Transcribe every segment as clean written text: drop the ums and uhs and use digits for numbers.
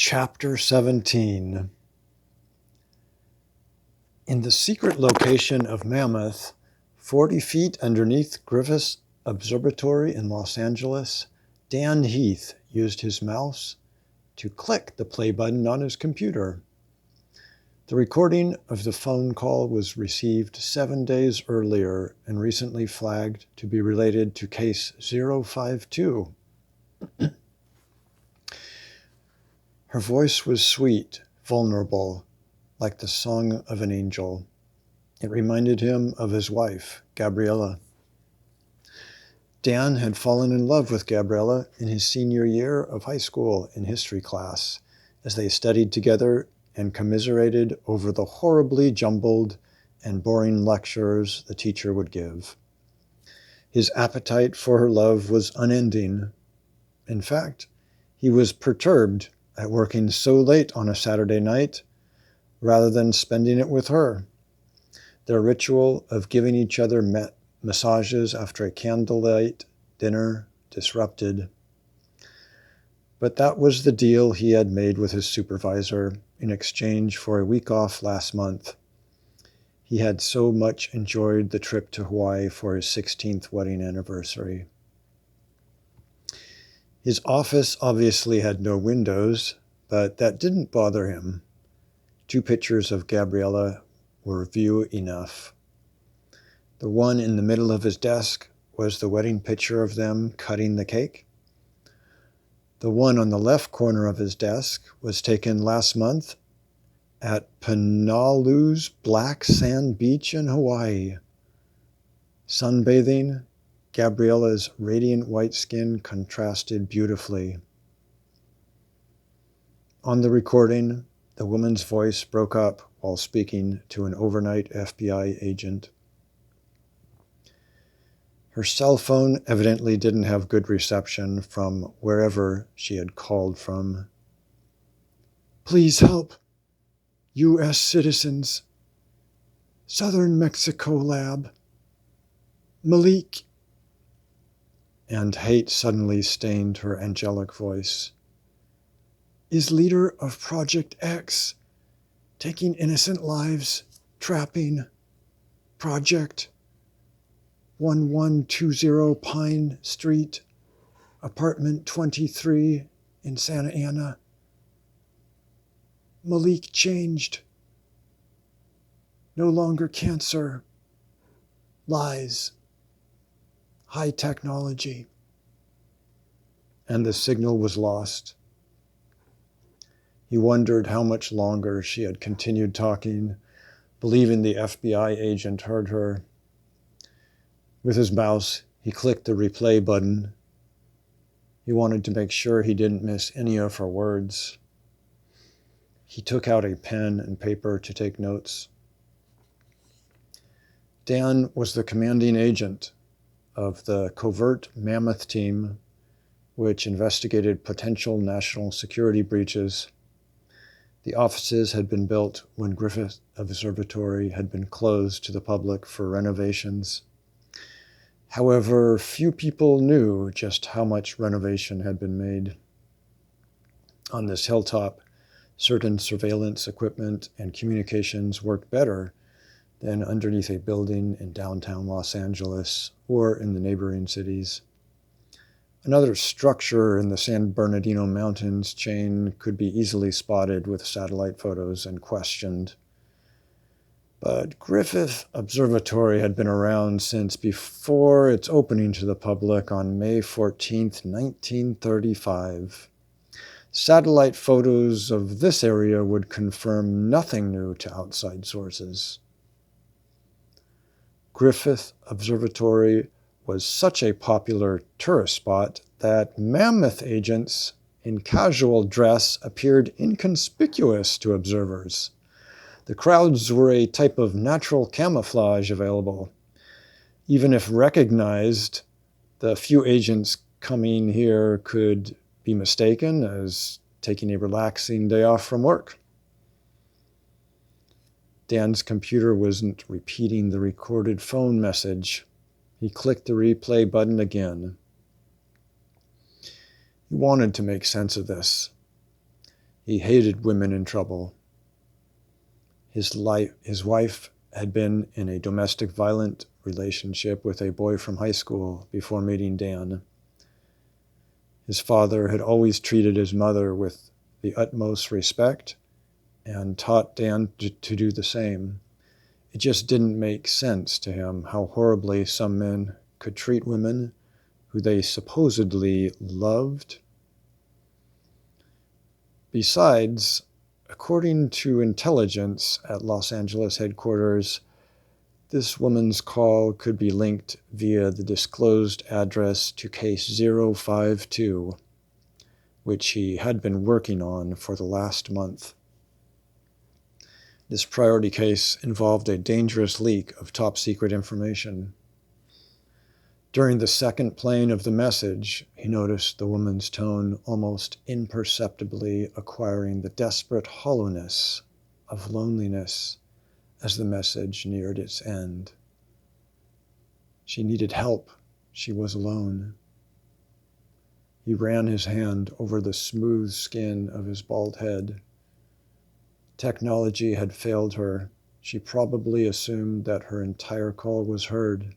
Chapter 17. In the secret location of Mammoth, 40 feet underneath Griffith's Observatory in Los Angeles, Dan Heath used his mouse to click the play button on his computer. The recording of the phone call was received 7 days earlier and recently flagged to be related to case 052. Her voice was sweet, vulnerable, like the song of an angel. It reminded him of his wife, Gabriella. Dan had fallen in love with Gabriella in his senior year of high school in history class, as they studied together and commiserated over the horribly jumbled and boring lectures the teacher would give. His appetite for her love was unending. In fact, he was perturbed at working so late on a Saturday night rather than spending it with her. Their ritual of giving each other massages after a candlelight dinner disrupted. But that was the deal he had made with his supervisor in exchange for a week off last month. He had so much enjoyed the trip to Hawaii for his 16th wedding anniversary. His office obviously had no windows, but that didn't bother him. 2 pictures of Gabriella were view enough. The one in the middle of his desk was the wedding picture of them cutting the cake. The one on the left corner of his desk was taken last month at Panalu's Black Sand Beach in Hawaii. Sunbathing, Gabriella's radiant white skin contrasted beautifully. On the recording, the woman's voice broke up while speaking to an overnight FBI agent. Her cell phone evidently didn't have good reception from wherever she had called from. "Please help. U.S. citizens. Southern Mexico lab. Malik." And hate suddenly stained her angelic voice. "Is leader of Project X, taking innocent lives, trapping. Project 1120 Pine Street, apartment 23 in Santa Ana. Malik changed. No longer cancer. Lies. High technology." And the signal was lost. He wondered how much longer she had continued talking, believing the FBI agent heard her. With his mouse, he clicked the replay button. He wanted to make sure he didn't miss any of her words. He took out a pen and paper to take notes. Dan was the commanding agent of the covert Mammoth team, which investigated potential national security breaches. The offices had been built when Griffith Observatory had been closed to the public for renovations. However, few people knew just how much renovation had been made. On this hilltop, certain surveillance equipment and communications worked better than underneath a building in downtown Los Angeles or in the neighboring cities. Another structure in the San Bernardino Mountains chain could be easily spotted with satellite photos and questioned. But Griffith Observatory had been around since before its opening to the public on May 14, 1935. Satellite photos of this area would confirm nothing new to outside sources. Griffith Observatory was such a popular tourist spot that Mammoth agents in casual dress appeared inconspicuous to observers. The crowds were a type of natural camouflage available. Even if recognized, the few agents coming here could be mistaken as taking a relaxing day off from work. Dan's computer wasn't repeating the recorded phone message. He clicked the replay button again. He wanted to make sense of this. He hated women in trouble. His wife had been in a domestic violent relationship with a boy from high school before meeting Dan. His father had always treated his mother with the utmost respect and taught Dan to do the same. It just didn't make sense to him how horribly some men could treat women who they supposedly loved. Besides, according to intelligence at Los Angeles headquarters, this woman's call could be linked via the disclosed address to case 052, which he had been working on for the last month. This priority case involved a dangerous leak of top-secret information. During the second playing of the message, he noticed the woman's tone almost imperceptibly acquiring the desperate hollowness of loneliness as the message neared its end. She needed help. She was alone. He ran his hand over the smooth skin of his bald head. Technology had failed her. She probably assumed that her entire call was heard.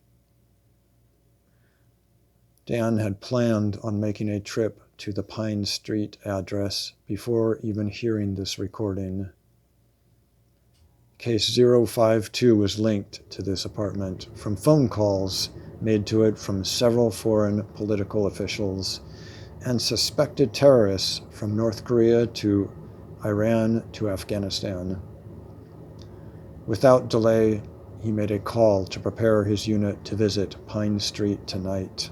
Dan had planned on making a trip to the Pine Street address before even hearing this recording. Case 052 was linked to this apartment from phone calls made to it from several foreign political officials and suspected terrorists from North Korea to Iran to Afghanistan. Without delay, he made a call to prepare his unit to visit Pine Street tonight.